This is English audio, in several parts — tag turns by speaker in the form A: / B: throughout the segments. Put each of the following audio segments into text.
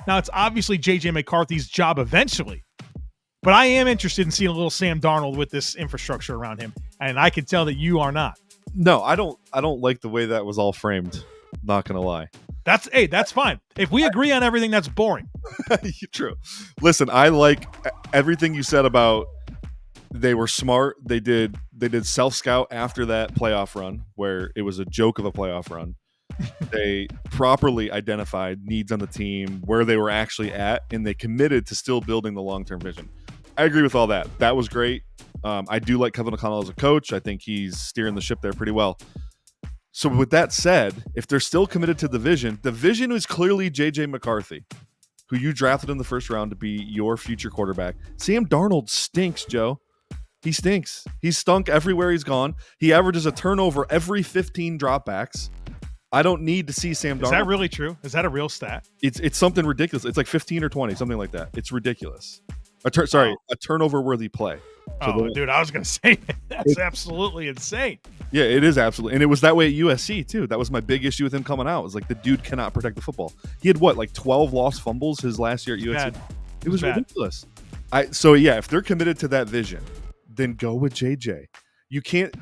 A: Now, it's obviously J.J. McCarthy's job eventually, but I am interested in seeing a little Sam Darnold with this infrastructure around him, and I can tell that you are not.
B: No, I don't like the way that was all framed. Not gonna lie.
A: That's fine. If we agree on everything, that's boring.
B: True. Listen, I like everything you said about they were smart. They did self-scout after that playoff run where it was a joke of a playoff run. They properly identified needs on the team, where they were actually at, and they committed to still building the long-term vision. I agree with all that. That was great. I do like Kevin O'Connell as a coach. I think he's steering the ship there pretty well. So with that said, if they're still committed to the vision is clearly J.J. McCarthy, who you drafted in the first round to be your future quarterback. Sam Darnold stinks, Joe. He stinks. He's stunk everywhere he's gone. He averages a turnover every 15 dropbacks. I don't need to see Sam Darnold.
A: Is that really true? Is that a real stat?
B: It's something ridiculous. It's like 15 or 20, something like that. It's ridiculous. A turnover-worthy play. So
A: dude, I was going to say that's absolutely insane.
B: Yeah, it is absolutely. And it was that way at USC, too. That was my big issue with him coming out. It was like the dude cannot protect the football. He had, 12 lost fumbles his last year at USC? It was ridiculous. If they're committed to that vision, then go with JJ. You can't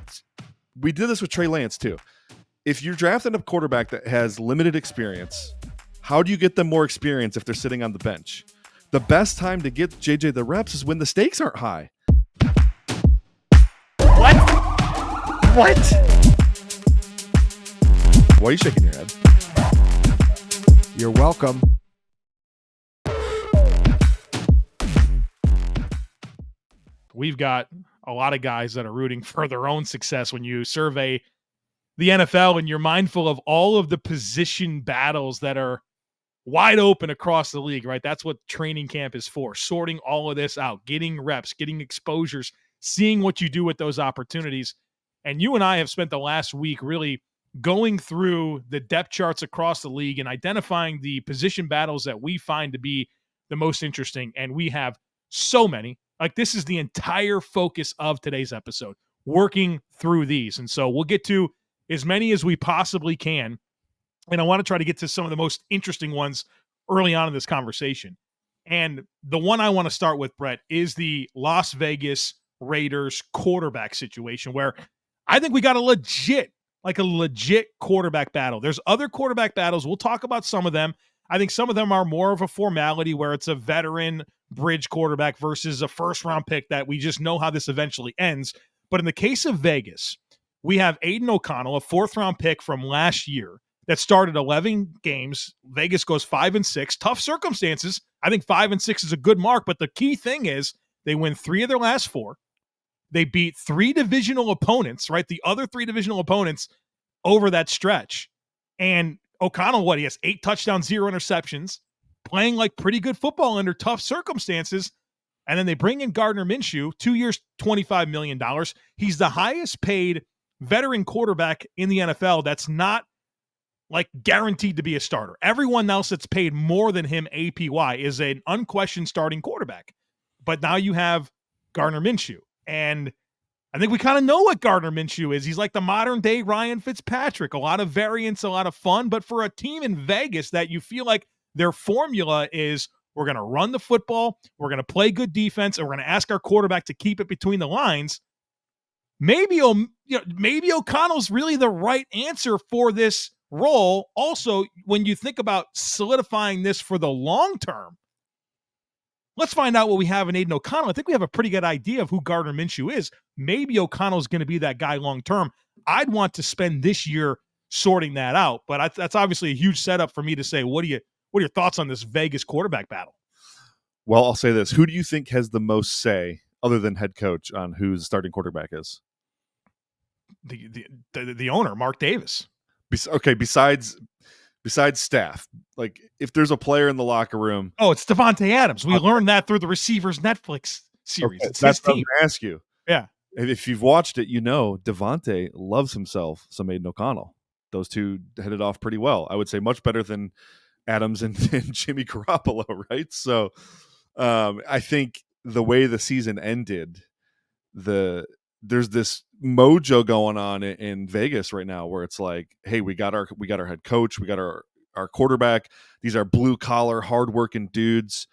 B: – we did this with Trey Lance, too. If you're drafting a quarterback that has limited experience, how do you get them more experience if they're sitting on the bench? The best time to get JJ the reps is when the stakes aren't high.
A: What?
B: Why are you shaking your head?
C: You're welcome.
A: We've got a lot of guys that are rooting for their own success when you survey the NFL and you're mindful of all of the position battles that are wide open across the league, right? That's what training camp is for, sorting all of this out, getting reps, getting exposures, seeing what you do with those opportunities. And you and I have spent the last week really going through the depth charts across the league and identifying the position battles that we find to be the most interesting. And we have so many. Like, this is the entire focus of today's episode, working through these. And so we'll get to as many as we possibly can. And I want to try to get to some of the most interesting ones early on in this conversation. And the one I want to start with, Brett, is the Las Vegas Raiders quarterback situation, where I think we got a legit quarterback battle. There's other quarterback battles. We'll talk about some of them. I think some of them are more of a formality, where it's a veteran bridge quarterback versus a first-round pick that we just know how this eventually ends. But in the case of Vegas, we have Aidan O'Connell, a fourth-round pick from last year that started 11 games. Vegas goes 5-6. Tough circumstances. I think 5-6 is a good mark, but the key thing is they win 3 of their last 4. They beat 3 divisional opponents, right? The other 3 divisional opponents over that stretch. And O'Connell, he has 8 touchdowns, 0 interceptions, playing like pretty good football under tough circumstances. And then they bring in Gardner Minshew, 2 years, $25 million. He's the highest paid veteran quarterback in the NFL that's not like guaranteed to be a starter. Everyone else that's paid more than him APY is an unquestioned starting quarterback. But now you have Gardner Minshew. And I think we kind of know what Gardner Minshew is. He's like the modern day Ryan Fitzpatrick. A lot of variance, a lot of fun. But for a team in Vegas that you feel like their formula is, we're going to run the football, we're going to play good defense, and we're going to ask our quarterback to keep it between the lines, maybe O'Connell's really the right answer for this role. Also, when you think about solidifying this for the long term, let's find out what we have in Aidan O'Connell. I think we have a pretty good idea of who Gardner Minshew is. Maybe O'Connell's going to be that guy long term. I'd want to spend this year sorting that out, but that's obviously a huge setup for me to say, what are your thoughts on this Vegas quarterback battle?
B: Well, I'll say this. Who do you think has the most say, other than head coach, on who the starting quarterback is?
A: The owner, Mark Davis.
B: Okay, besides staff, like if there's a player in the locker room.
A: Oh, it's Davante Adams. We learned that through the Receivers Netflix series.
B: Okay,
A: it's
B: that's
A: his team.
B: what I'm gonna ask you.
A: Yeah.
B: If you've watched it, Davante loves himself some Aidan O'Connell. Those two hit it off pretty well. I would say much better than Adams and Jimmy Garoppolo, right? So I think the way the season ended, there's this mojo going on in Vegas right now where it's like, hey, we got our head coach, we got our our quarterback. These are blue collar, hardworking dudes.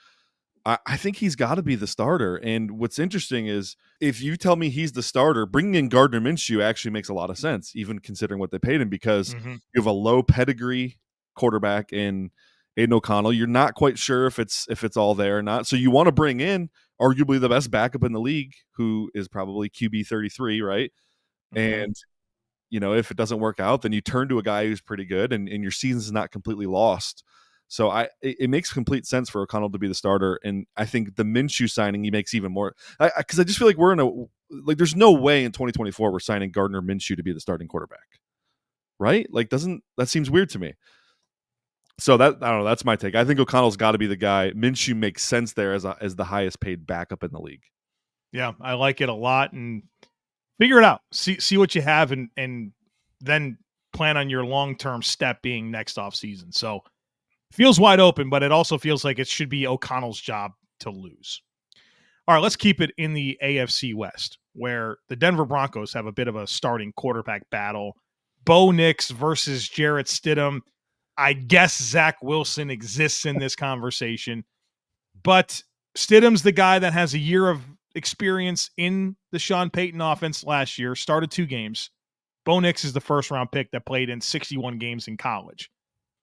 B: I think he's got to be the starter. And what's interesting is if you tell me he's the starter, bringing in Gardner Minshew actually makes a lot of sense, even considering what they paid him, because you have a low pedigree quarterback in Aidan O'Connell. You're not quite sure if it's all there or not. So you want to bring in arguably the best backup in the league, who is probably QB 33, right? And if it doesn't work out, then you turn to a guy who's pretty good, and your season's not completely lost. So it makes complete sense for O'Connell to be the starter, and I think the Minshew signing he makes even more, because I just feel like we're in there's no way in 2024 we're signing Gardner Minshew to be the starting quarterback, right? Like that seems weird to me. So I don't know. That's my take. I think O'Connell's got to be the guy. Minshew makes sense there as the highest paid backup in the league.
A: Yeah, I like it a lot, and figure it out. See what you have, and then plan on your long-term step being next offseason. So feels wide open, but it also feels like it should be O'Connell's job to lose. All right, let's keep it in the AFC West, where the Denver Broncos have a bit of a starting quarterback battle. Bo Nix versus Jarrett Stidham. I guess Zach Wilson exists in this conversation, but Stidham's the guy that has a year of experience in the Sean Payton offense last year, started 2 games. Bo Nix is the first-round pick that played in 61 games in college.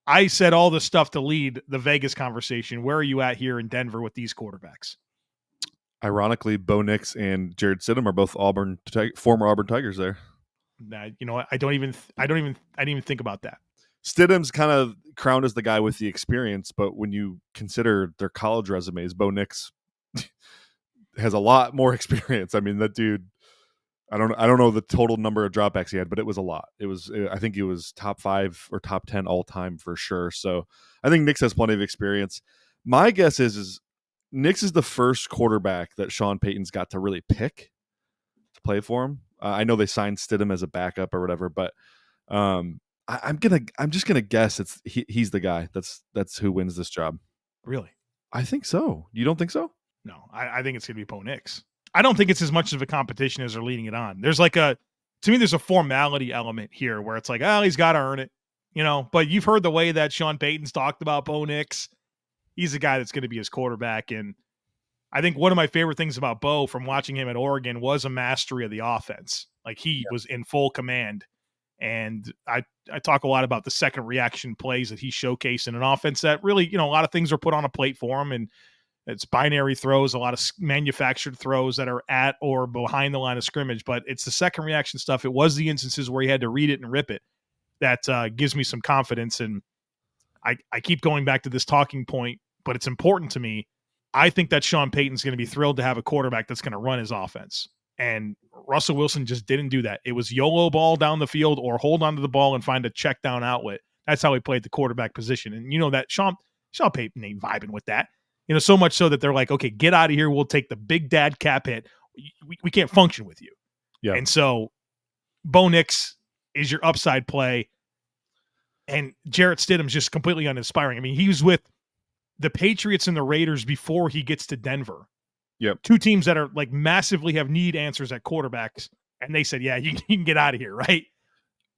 A: I said all this stuff to lead the Vegas conversation. Where are you at here in Denver with these quarterbacks?
B: Ironically, Bo Nix and Jarrett Stidham are both former Auburn Tigers there.
A: You know what? I didn't even think about that.
B: Stidham's kind of crowned as the guy with the experience, but when you consider their college resumes, Bo Nix has a lot more experience. I mean, that dude, I don't know the total number of dropbacks he had, but it was a lot. I think he was top 5 or top 10 all time for sure. So I think Nix has plenty of experience. My guess is Nix is the first quarterback that Sean Payton's got to really pick to play for him. I know they signed Stidham as a backup or whatever, but I'm just gonna guess he's the guy. That's who wins this job.
A: Really?
B: I think so. You don't think so?
A: No, I think it's gonna be Bo Nix. I don't think it's as much of a competition as they're leading it on. There's to me, there's a formality element here where it's like, oh, he's got to earn it, But you've heard the way that Sean Payton's talked about Bo Nix. He's the guy that's going to be his quarterback, and I think one of my favorite things about Bo from watching him at Oregon was a mastery of the offense. Like he was in full command. And I talk a lot about the second reaction plays that he showcased in an offense that really, a lot of things are put on a plate for him, and it's binary throws, a lot of manufactured throws that are at or behind the line of scrimmage, but it's the second reaction stuff. It was the instances where he had to read it and rip it that gives me some confidence. And I keep going back to this talking point, but it's important to me. I think that Sean Payton's going to be thrilled to have a quarterback that's going to run his offense. And Russell Wilson just didn't do that. It was YOLO ball down the field or hold onto the ball and find a check down outlet. That's how he played the quarterback position. And that Sean Payton ain't vibing with that. So much so that they're like, okay, get out of here. We'll take the big dad cap hit. We can't function with you.
B: Yeah.
A: And so Bo Nix is your upside play. And Jarrett Stidham's just completely uninspiring. I mean, he was with the Patriots and the Raiders before he gets to Denver.
B: Yep.
A: 2 teams that are massively have need answers at quarterbacks. And they said, yeah, you can get out of here, right?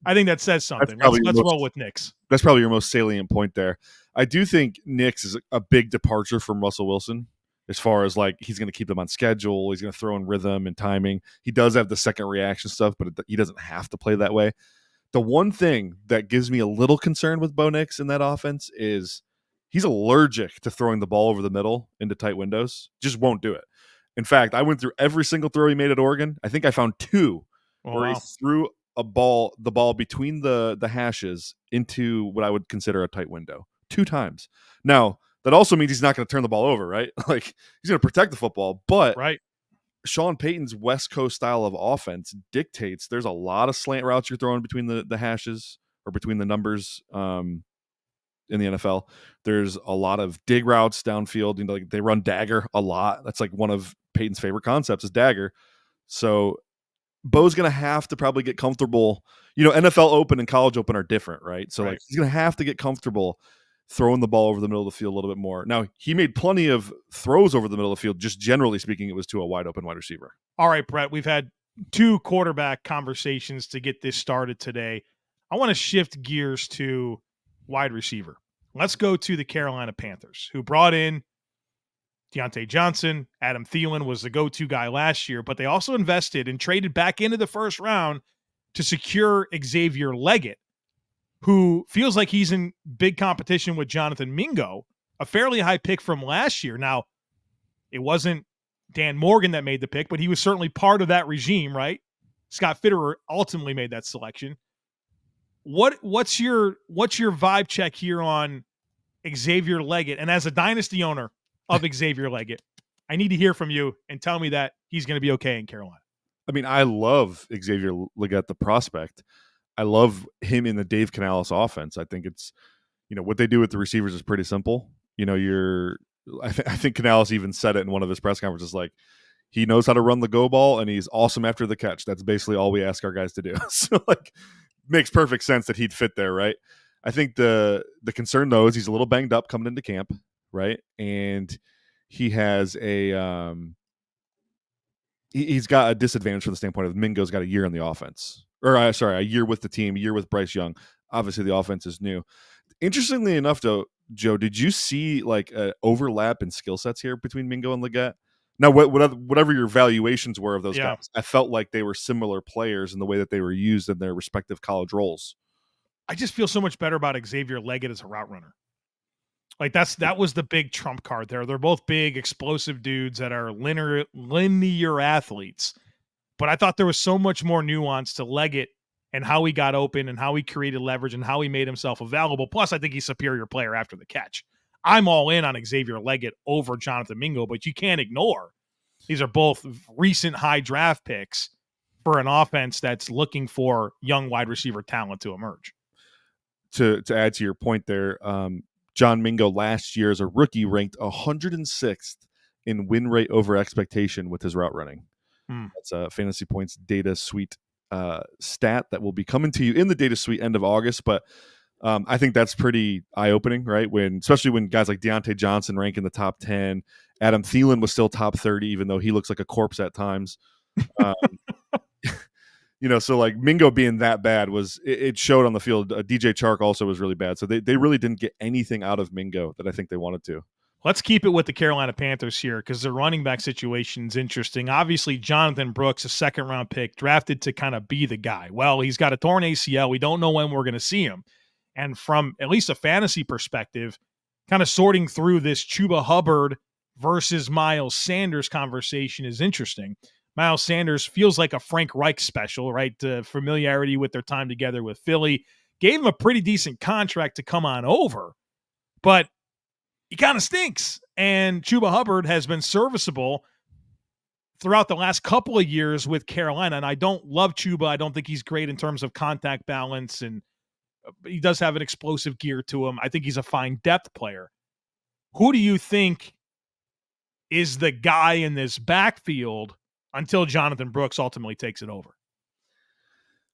A: I think that says something. Let's roll with Nix.
B: That's probably your most salient point there. I do think Nix is a big departure from Russell Wilson as far as he's going to keep them on schedule. He's going to throw in rhythm and timing. He does have the second reaction stuff, but he doesn't have to play that way. The one thing that gives me a little concern with Bo Nix in that offense is he's allergic to throwing the ball over the middle into tight windows. Just won't do it. In fact, I went through every single throw he made at Oregon. I think I found 2 where he threw the ball between the hashes into what I would consider a tight window 2 times. Now, that also means he's not going to turn the ball over, right? He's going to protect the football, but
A: right.
B: Sean Payton's West Coast style of offense dictates there's a lot of slant routes you're throwing between the hashes or between the numbers in the NFL. There's a lot of dig routes downfield. They run dagger a lot. That's one of Payton's favorite concepts is dagger. So Bo's going to have to probably get comfortable. NFL Open and College Open are different, right? So
A: right.
B: He's going to have to get comfortable throwing the ball over the middle of the field a little bit more. Now, he made plenty of throws over the middle of the field. Just generally speaking, it was to a wide open wide receiver.
A: All right, Brett, we've had 2 quarterback conversations to get this started today. I want to shift gears to wide receiver. Let's go to the Carolina Panthers, who brought in Deontay Johnson. Adam Thielen was the go-to guy last year, but they also invested and traded back into the first round to secure Xavier Legette, who feels like he's in big competition with Jonathon Mingo, a fairly high pick from last year. Now, it wasn't Dan Morgan that made the pick, but he was certainly part of that regime, right? Scott Fitterer ultimately made that selection. What's your vibe check here on Xavier Legette? And as a dynasty owner of Xavier Legette, I need to hear from you and tell me that he's going to be okay in Carolina.
B: I mean, I love Xavier Legette, the prospect. I love him in the Dave Canales offense. I think it's, what they do with the receivers is pretty simple. I think Canales even said it in one of his press conferences, like, he knows how to run the go ball and he's awesome after the catch. That's basically all we ask our guys to do. So, makes perfect sense that he'd fit there, right? I think the concern, though, is he's a little banged up coming into camp, right? And he has he's got a disadvantage from the standpoint of Mingo's got a year in the offense. A year with the team, a year with Bryce Young. Obviously, the offense is new. Interestingly enough, though, Joe, did you see an overlap in skill sets here between Mingo and Legette? Now, whatever your valuations were of those guys, I felt like they were similar players in the way that they were used in their respective college roles.
A: I just feel so much better about Xavier Legette as a route runner. That was the big trump card there. They're both big, explosive dudes that are linear athletes. But I thought there was so much more nuance to Legette and how he got open and how he created leverage and how he made himself available. Plus, I think he's a superior player after the catch. I'm all in on Xavier Legette over Jonathon Mingo, but you can't ignore these are both recent high draft picks for an offense that's looking for young wide receiver talent to emerge.
B: To add to your point there, John Mingo last year as a rookie ranked 106th in win rate over expectation with his route running. That's a Fantasy Points data suite stat that will be coming to you in the data suite end of August, but I think that's pretty eye-opening, right? Especially when guys like Deontay Johnson rank in the top 10. Adam Thielen was still top 30, even though he looks like a corpse at times. So Mingo being that bad it showed on the field. DJ Chark also was really bad. So they really didn't get anything out of Mingo that I think they wanted to.
A: Let's keep it with the Carolina Panthers here because their running back situation is interesting. Obviously, Jonathon Brooks, a second-round pick, drafted to kind of be the guy. Well, he's got a torn ACL. We don't know when we're going to see him. And from at least a fantasy perspective, kind of sorting through this Chuba Hubbard versus Miles Sanders conversation is interesting. Miles Sanders feels like a Frank Reich special, right? Familiarity with their time together with Philly. Gave him a pretty decent contract to come on over, but he kind of stinks. And Chuba Hubbard has been serviceable throughout the last couple of years with Carolina. And I don't love Chuba. I don't think he's great in terms of contact balance, and he does have an explosive gear to him. I think he's a fine depth player. Who do you think is the guy in this backfield until Jonathon Brooks ultimately takes it over?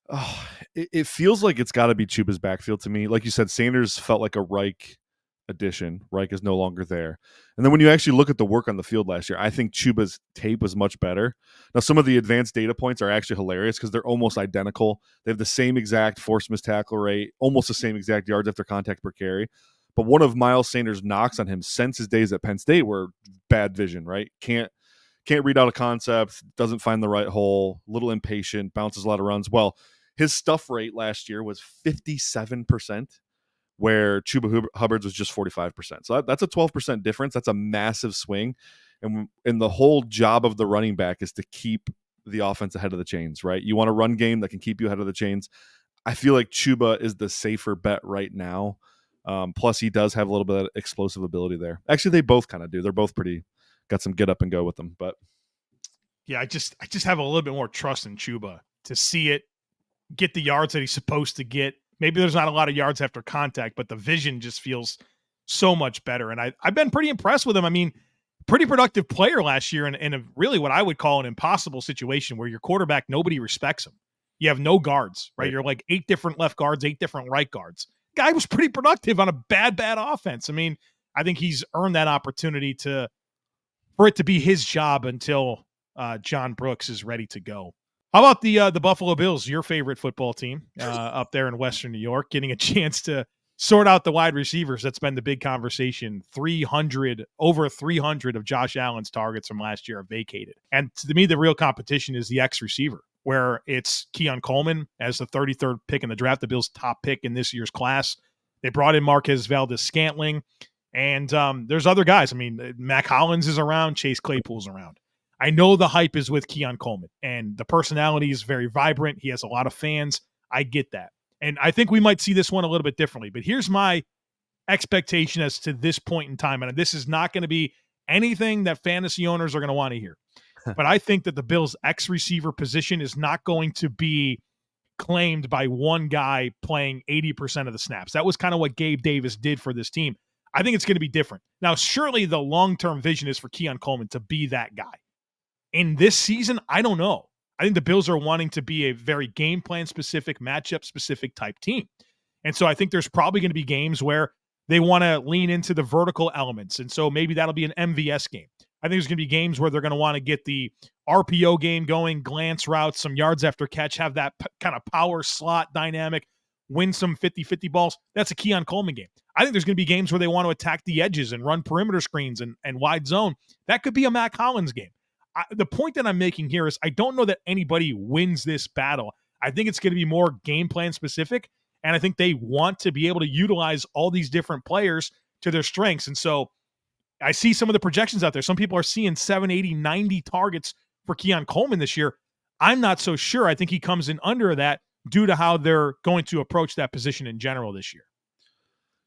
B: Oh, it feels like it's got to be Chuba's backfield to me. Like you said, Sanders felt like a Reich addition. Reich is no longer there. And then when you actually look at the work on the field last year, I think Chuba's tape was much better. Now, some of the advanced data points are actually hilarious because they're almost identical. They have the same exact forced missed tackle rate, almost the same exact yards after contact per carry. But one of Miles Sanders' knocks on him since his days at Penn State were bad vision, right? Can't read out a concept, doesn't find the right hole, a little impatient, bounces a lot of runs. Well, his stuff rate last year was 57%. Where Chuba Hubbard's was just 45%. So that's a 12% difference. That's a massive swing. And the whole job of the running back is to keep the offense ahead of the chains, right? You want a run game that can keep you ahead of the chains. I feel like Chuba is the safer bet right now. Plus, he does have a little bit of explosive ability there. Actually, they both kind of do. They're both got some get up and go with them. But
A: yeah, I just have a little bit more trust in Chuba to see it, get the yards that he's supposed to get. Maybe there's not a lot of yards after contact, but the vision just feels so much better. And I've been pretty impressed with him. I mean, pretty productive player last year in a really what I would call an impossible situation where your quarterback, nobody respects him. You have no guards, right? You're like 8 different left guards, 8 different right guards. Guy was pretty productive on a bad offense. I mean, I think he's earned that opportunity for it to be his job until John Brooks is ready to go. How about the Buffalo Bills, your favorite football team up there in Western New York, getting a chance to sort out the wide receivers, that's been the big conversation. Over 300 of Josh Allen's targets from last year are vacated. And to me, the real competition is the X receiver, where it's Keon Coleman as the 33rd pick in the draft, the Bills' top pick in this year's class. They brought in Marquez Valdez-Scantling, and there's other guys. I mean, Mac Hollins is around, Chase Claypool's around. I know the hype is with Keon Coleman, and the personality is very vibrant. He has a lot of fans. I get that. And I think we might see this one a little bit differently. But here's my expectation as to this point in time. And this is not going to be anything that fantasy owners are going to want to hear. But I think that the Bills' X receiver position is not going to be claimed by one guy playing 80% of the snaps. That was kind of what Gabe Davis did for this team. I think it's going to be different. Now, surely the long-term vision is for Keon Coleman to be that guy. In this season, I don't know. I think the Bills are wanting to be a very game plan specific, matchup specific type team. And so I think there's probably going to be games where they want to lean into the vertical elements. And so maybe that'll be an MVS game. I think there's going to be games where they're going to want to get the RPO game going, glance routes, some yards after catch, have that kind of power slot dynamic, win some 50-50 balls. That's a Keon Coleman game. I think there's going to be games where they want to attack the edges and run perimeter screens and wide zone. That could be a Mac Hollins game. The point that I'm making here is I don't know that anybody wins this battle. I think it's going to be more game plan specific, and I think they want to be able to utilize all these different players to their strengths. And so I see some of the projections out there. Some people are seeing 7, 80, 90 targets for Keon Coleman this year. I'm not so sure. I think he comes in under that due to how they're going to approach that position in general this year.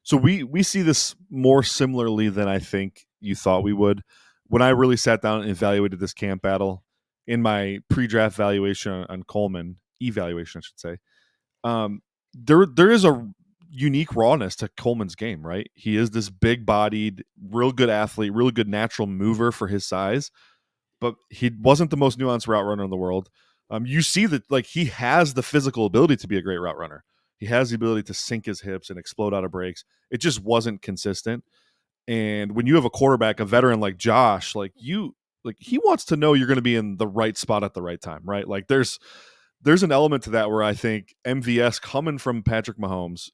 B: So we see this more similarly than I think you thought we would. When I really sat down and evaluated this camp battle in my pre-draft valuation on Coleman, evaluation, I should say, there is a unique rawness to Coleman's game, right? He is this big-bodied, real good athlete, really good natural mover for his size, but he wasn't the most nuanced route runner in the world. You see that like he has the physical ability to be a great route runner. He has the ability to sink his hips and explode out of breaks. It just wasn't consistent. And when you have a quarterback, a veteran like Josh, he wants to know you're going to be in the right spot at the right time, right? Like there's an element to that where I think MVS coming from Patrick Mahomes,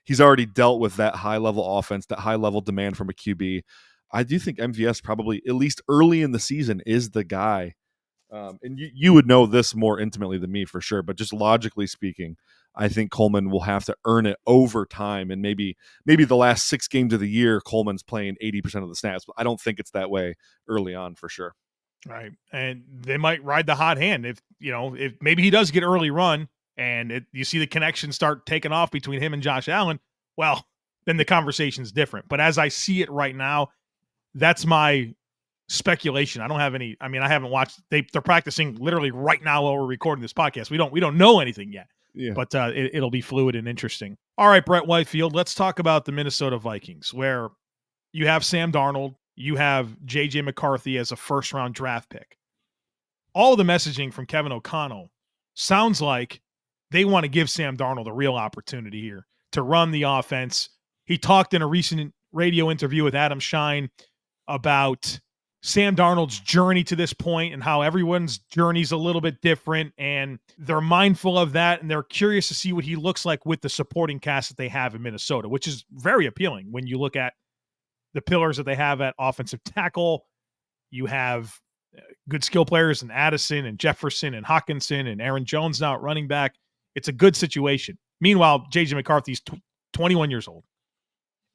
B: he's already dealt with that high level offense, that high level demand from a QB. I do think MVS probably, at least early in the season, is the guy. And you would know this more intimately than me for sure, but just logically speaking, I think Coleman will have to earn it over time. And maybe the last 6 games of the year, Coleman's playing 80% of the snaps, but I don't think it's that way early on for sure.
A: Right. And they might ride the hot hand if maybe he does get early run and you see the connection start taking off between him and Josh Allen. Well, then the conversation's different. But as I see it right now, that's my speculation. I don't have any. I mean, I haven't watched. They're practicing literally right now while we're recording this podcast. We don't know anything yet. Yeah. But it'll be fluid and interesting. All right, Brett Whitefield, let's talk about the Minnesota Vikings, where you have Sam Darnold, you have J.J. McCarthy as a first-round draft pick. All the messaging from Kevin O'Connell sounds like they want to give Sam Darnold a real opportunity here to run the offense. He talked in a recent radio interview with Adam Shine about Sam Darnold's journey to this point and how everyone's journey is a little bit different, and they're mindful of that, and they're curious to see what he looks like with the supporting cast that they have in Minnesota, which is very appealing when you look at the pillars that they have at offensive tackle. You have good skill players in Addison and Jefferson and Hawkinson and Aaron Jones now at running back. It's a good situation. Meanwhile, J.J. McCarthy's 21 years old,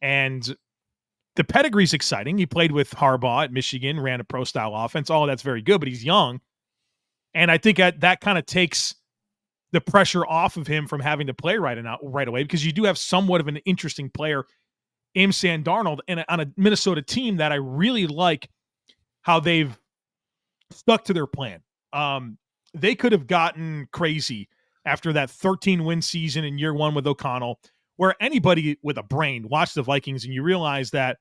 A: and the pedigree's exciting. He played with Harbaugh at Michigan, ran a pro-style offense. All that's very good, but he's young. And I think that kind of takes the pressure off of him from having to play right away, because you do have somewhat of an interesting player in Sam Darnold and on a Minnesota team that I really like how they've stuck to their plan. They could have gotten crazy after that 13-win season in year 1 with O'Connell, where anybody with a brain watched the Vikings and you realize that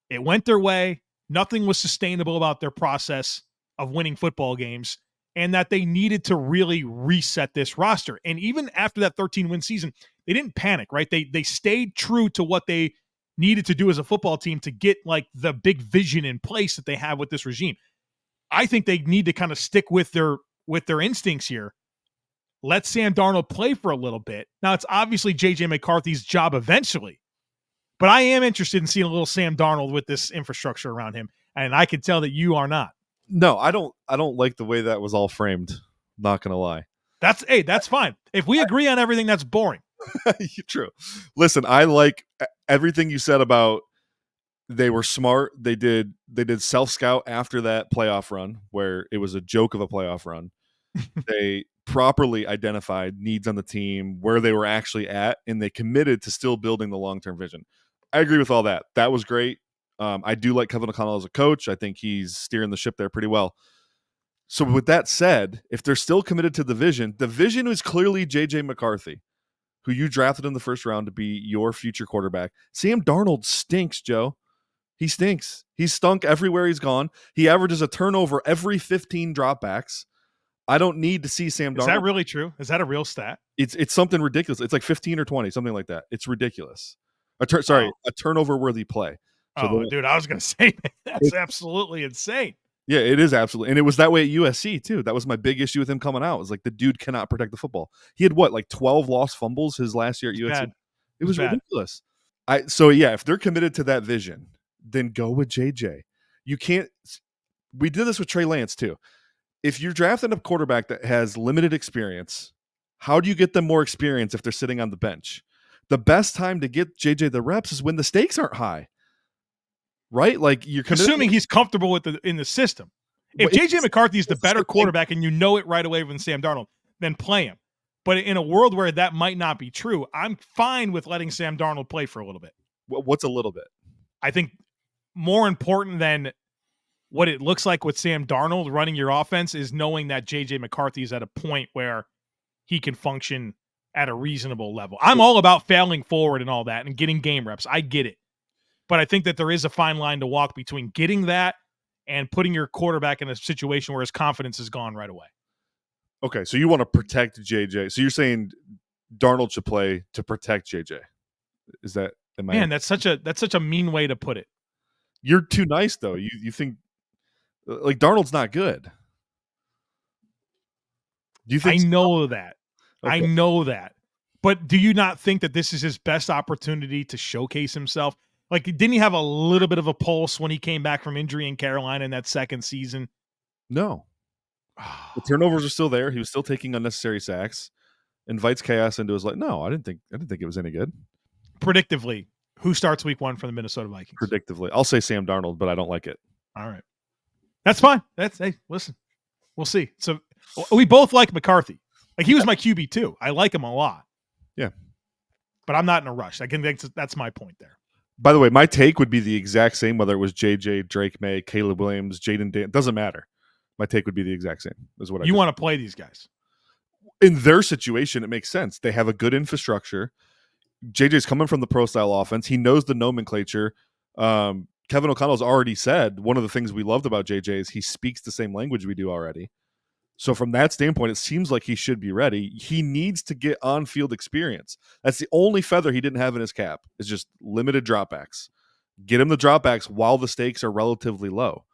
A: it went their way. Nothing was sustainable about their process of winning football games, and that they needed to really reset this roster. And even after that 13-win season, they didn't panic, right? They stayed true to what they needed to do as a football team to get like the big vision in place that they have with this regime. I think they need to kind of stick with their instincts here let Sam Darnold play for a little bit. Now, it's obviously J.J. McCarthy's job eventually, but I am interested in seeing a little Sam Darnold with this infrastructure around him, and I can tell that you are not.
B: No, I don't like the way that was all framed. Not gonna lie.
A: That's fine. If we agree on everything, that's boring.
B: True. Listen, I like everything you said about they were smart. They did self-scout after that playoff run where it was a joke of a playoff run. They properly identified needs on the team, where they were actually at, and they committed to still building the long-term vision. I agree with all that. That was great. I do like Kevin O'Connell as a coach. I think he's steering the ship there pretty well. So with that said, if they're still committed to the vision is clearly J.J. McCarthy, who you drafted in the first round to be your future quarterback. Sam Darnold stinks, Joe. He stinks. He's stunk everywhere he's gone. He averages a turnover every 15 dropbacks. I don't need to see Sam Darnold.
A: Is that really true? Is that a real stat?
B: It's something ridiculous. It's like 15 or 20, something like that. It's ridiculous. A turnover-worthy play. So
A: dude, I was going to say that's absolutely insane.
B: Yeah, it is absolutely. And it was that way at USC, too. That was my big issue with him coming out. It was like the dude cannot protect the football. He had, 12 lost fumbles his last year at USC?
A: Bad.
B: It was ridiculous. If they're committed to that vision, then go with JJ. You can't – we did this with Trey Lance, too. If you're drafting a quarterback that has limited experience, how do you get them more experience if they're sitting on the bench? The best time to get JJ the reps is when the stakes aren't high. Right? Like you're
A: assuming he's comfortable in the system. If JJ McCarthy is the better quarterback and you know it right away from Sam Darnold, then play him. But in a world where that might not be true, I'm fine with letting Sam Darnold play for a little bit.
B: What's a little bit?
A: I think more important than what it looks like with Sam Darnold running your offense is knowing that JJ McCarthy is at a point where he can function at a reasonable level. I'm all about failing forward and all that and getting game reps. I get it. But I think that there is a fine line to walk between getting that and putting your quarterback in a situation where his confidence is gone right away.
B: Okay, so you want to protect JJ. So you're saying Darnold should play to protect JJ. Is that
A: that's such a mean way to put it.
B: You're too nice though. You think like Darnold's not good. Do you think
A: I know that. Okay. I know that. But do you not think that this is his best opportunity to showcase himself? Like, didn't he have a little bit of a pulse when he came back from injury in Carolina in that second season?
B: No. The turnovers are still there. He was still taking unnecessary sacks. Invites chaos into his life. No, I didn't think it was any good.
A: Predictively, who starts week 1 for the Minnesota Vikings?
B: Predictively. I'll say Sam Darnold, but I don't like it.
A: All right. That's fine. Hey, listen. We'll see. So we both like McCarthy. Like, he was my QB too. I like him a lot.
B: Yeah.
A: But I'm not in a rush. That's my point there.
B: By the way, my take would be the exact same, whether it was JJ, Drake May, Caleb Williams, Jaden Dan. Doesn't matter. My take would be the exact same. Is what
A: you want to play these guys.
B: In their situation, it makes sense. They have a good infrastructure. JJ's coming from the pro style offense. He knows the nomenclature. Kevin O'Connell's already said one of the things we loved about JJ is he speaks the same language we do already. So from that standpoint, it seems like he should be ready. He needs to get on-field experience. That's the only feather he didn't have in his cap, is just limited dropbacks. Get him the dropbacks while the stakes are relatively low.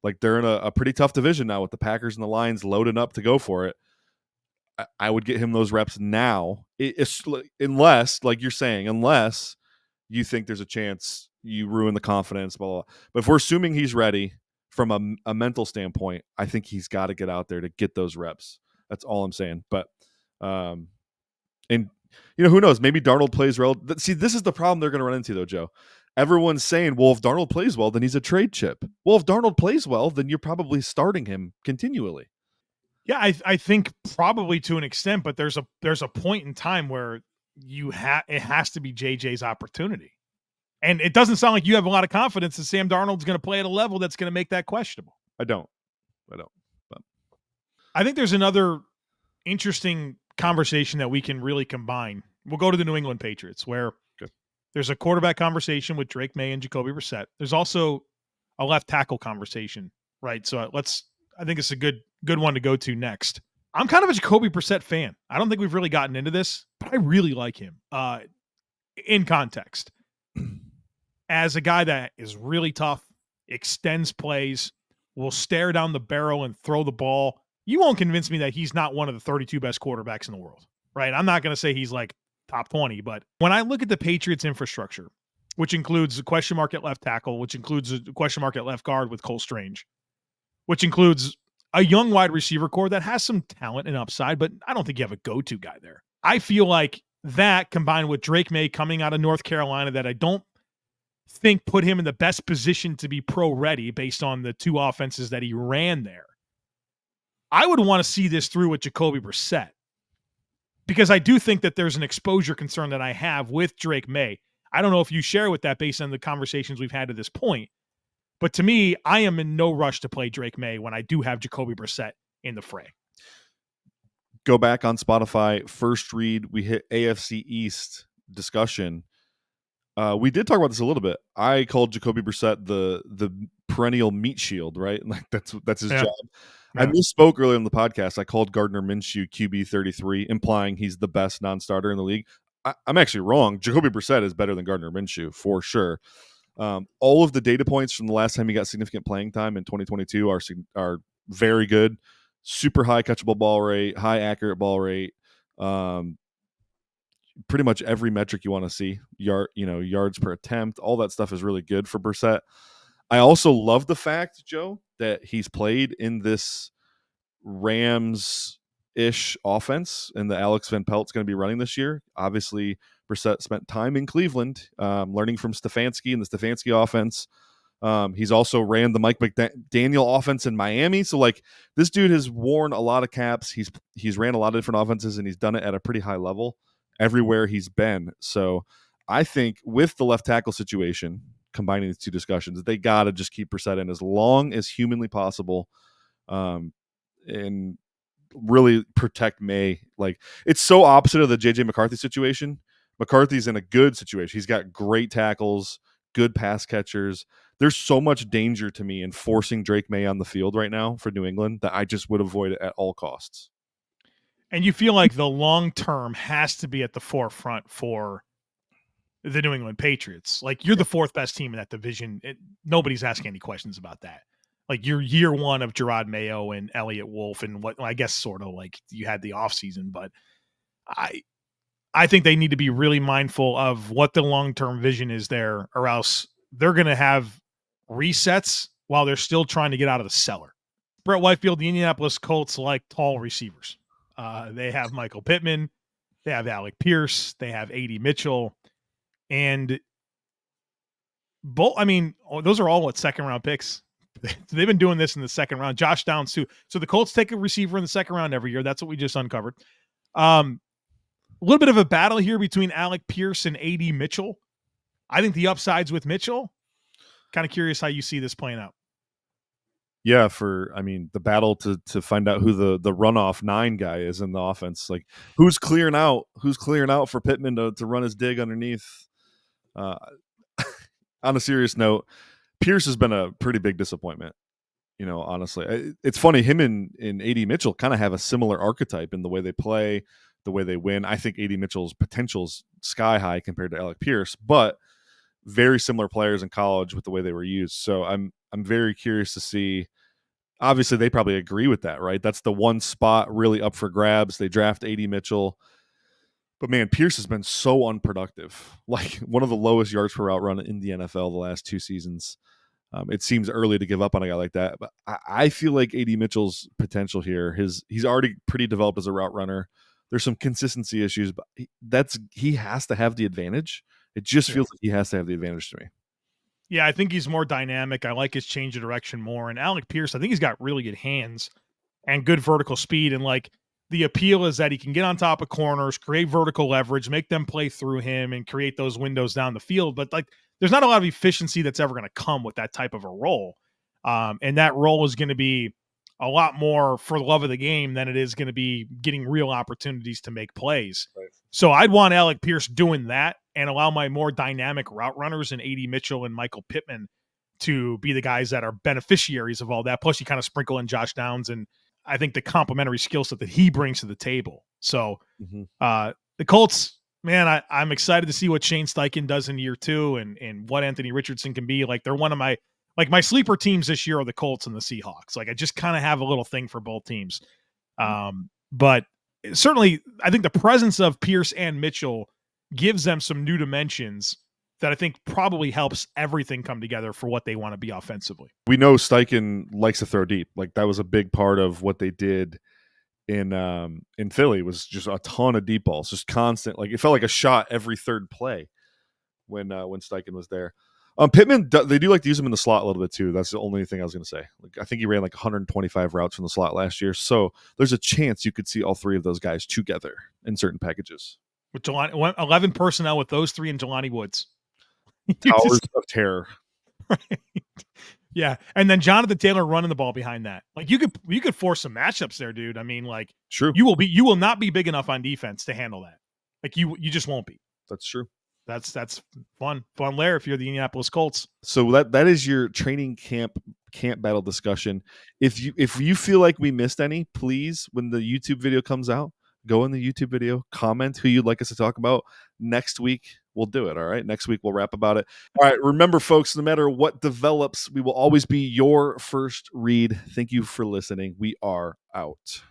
B: Like, they're in a pretty tough division now with the Packers and the Lions loading up to go for it. I would get him those reps now, unless, like you're saying, unless you think there's a chance you ruin the confidence, blah, blah, blah. But if we're assuming he's ready, from a mental standpoint, I think he's got to get out there to get those reps. That's all I'm saying. But, and who knows? Maybe Darnold plays well. See, this is the problem they're going to run into, though, Joe. Everyone's saying, well, if Darnold plays well, then he's a trade chip. Well, if Darnold plays well, then you're probably starting him continually.
A: Yeah, I think probably to an extent, but there's a point in time where it has to be JJ's opportunity. And it doesn't sound like you have a lot of confidence that Sam Darnold's going to play at a level that's going to make that questionable.
B: I don't. But
A: I think there's another interesting conversation that we can really combine. We'll go to the New England Patriots, where there's a quarterback conversation with Drake May and Jacoby Brissett. There's also a left tackle conversation, right? So I think it's a good one to go to next. I'm kind of a Jacoby Brissett fan. I don't think we've really gotten into this, but I really like him in context. As a guy that is really tough, extends plays, will stare down the barrel and throw the ball you won't convince me that he's not one of the 32 best quarterbacks in the world, right? I'm not going to say he's like top 20, but when I look at the Patriots infrastructure, which includes a question mark at left tackle, which includes a question mark at left guard with Cole Strange, which includes a young wide receiver core that has some talent and upside, but I don't think you have a go-to guy there. I feel like that combined with Drake Maye coming out of North Carolina that I don't think put him in the best position to be pro ready based on the two offenses that he ran there. I would want to see this through with Jacoby Brissett because I do think that there's an exposure concern that I have with Drake Maye. I don't know if you share with that based on the conversations we've had to this point, but to me, I am in no rush to play Drake Maye when I do have Jacoby Brissett in the fray.
B: Go back on Spotify, first read, we hit AFC East discussion. We did talk about this a little bit. I called Jacoby Brissett the perennial meat shield, right? Like that's his job. Yeah. I misspoke earlier in the podcast. I called Gardner Minshew QB 33, implying he's the best non-starter in the league. I'm actually wrong. Jacoby Brissett is better than Gardner Minshew for sure. All of the data points from the last time he got significant playing time in 2022 are very good. Super high catchable ball rate, high accurate ball rate. Pretty much every metric you want to see, yards per attempt, all that stuff is really good for Brissett. I also love the fact, Joe, that he's played in this Rams-ish offense and the Alex Van Pelt's going to be running this year. Obviously, Brissett spent time in Cleveland learning from Stefanski and the Stefanski offense. He's also ran the Mike McDaniel offense in Miami. So, like, this dude has worn a lot of caps. He's ran a lot of different offenses, and he's done it at a pretty high level everywhere he's been. So I think with the left tackle situation, combining these two discussions, they got to just keep Brissett in as long as humanly possible and really protect Maye. Like, it's so opposite of the JJ McCarthy situation. McCarthy's in a good situation. He's got great tackles, good pass catchers. There's so much danger to me in forcing Drake Maye on the field right now for New England that I just would avoid it at all costs.
A: And you feel like the long term has to be at the forefront for the New England Patriots. Like, you're the fourth best team in that division. Nobody's asking any questions about that. Like, you're year one of Gerard Mayo and Elliott Wolf and what I guess sort of like you had the offseason. But I think they need to be really mindful of what the long-term vision is there, or else they're going to have resets while they're still trying to get out of the cellar. Brett Whitefield, the Indianapolis Colts like tall receivers. They have Michael Pittman, they have Alec Pierce, they have Adonai Mitchell, and those are all what second-round picks. They've been doing this in the second round. Josh Downs too. So the Colts take a receiver in the second round every year. That's what we just uncovered. A little bit of a battle here between Alec Pierce and Adonai Mitchell. I think the upside's with Mitchell. Kind of curious how you see this playing out.
B: Yeah, the battle to find out who the runoff 9 guy is in the offense. Like, who's clearing out for Pittman to run his dig underneath. On a serious note, Pierce has been a pretty big disappointment. Honestly, it's funny. Him and Adonai Mitchell kind of have a similar archetype in the way they play, the way they win. I think Adonai Mitchell's potential's sky high compared to Alec Pierce, but very similar players in college with the way they were used. So I'm very curious to see. Obviously, they probably agree with that, right? That's the one spot really up for grabs. They draft Adonai Mitchell. But, man, Pierce has been so unproductive. Like, one of the lowest yards per route run in the NFL the last 2 seasons. It seems early to give up on a guy like that. But I feel like Adonai Mitchell's potential here, he's already pretty developed as a route runner. There's some consistency issues, but he has to have the advantage. It just feels like he has to have the advantage to me.
A: Yeah, I think he's more dynamic. I like his change of direction more. And Alec Pierce, I think he's got really good hands and good vertical speed. And like, the appeal is that he can get on top of corners, create vertical leverage, make them play through him, and create those windows down the field. But like, there's not a lot of efficiency that's ever going to come with that type of a role. And that role is going to be a lot more for the love of the game than it is going to be getting real opportunities to make plays. Right. So I'd want Alec Pierce doing that and allow my more dynamic route runners and Adonai Mitchell and Michael Pittman to be the guys that are beneficiaries of all that. Plus, you kind of sprinkle in Josh Downs and I think the complementary skill set that he brings to the table. So the Colts, man, I'm excited to see what Shane Steichen does in year 2 and what Anthony Richardson can be. Like, they're one of my Like my sleeper teams this year are the Colts and the Seahawks. Like I just kind of have a little thing for both teams. But certainly I think the presence of Pierce and Mitchell gives them some new dimensions that I think probably helps everything come together for what they want to be offensively.
B: We know Steichen likes to throw deep. Like that was a big part of what they did in Philly, was just a ton of deep balls, just constant. Like it felt like a shot every third play when Steichen was there. Pittman, they do like to use him in the slot a little bit too. That's the only thing I was going to say. Like, I think he ran like 125 routes from the slot last year. So there's a chance you could see all three of those guys together in certain packages.
A: With 11 personnel with those three and Jelani Woods.
B: Towers of terror.
A: Right. Yeah. And then Jonathan Taylor running the ball behind that. Like you could force some matchups there, dude. I mean, like
B: true.
A: You will not be big enough on defense to handle that. Like you just won't be.
B: That's true.
A: That's fun layer if you're the Indianapolis Colts.
B: So that is your training camp battle discussion. If you feel like we missed any, please, when the YouTube video comes out, go in the YouTube video, comment who you'd like us to talk about. Next week we'll do it. All right. Next week we'll rap about it. All right. Remember, folks, no matter what develops, we will always be your first read. Thank you for listening. We are out.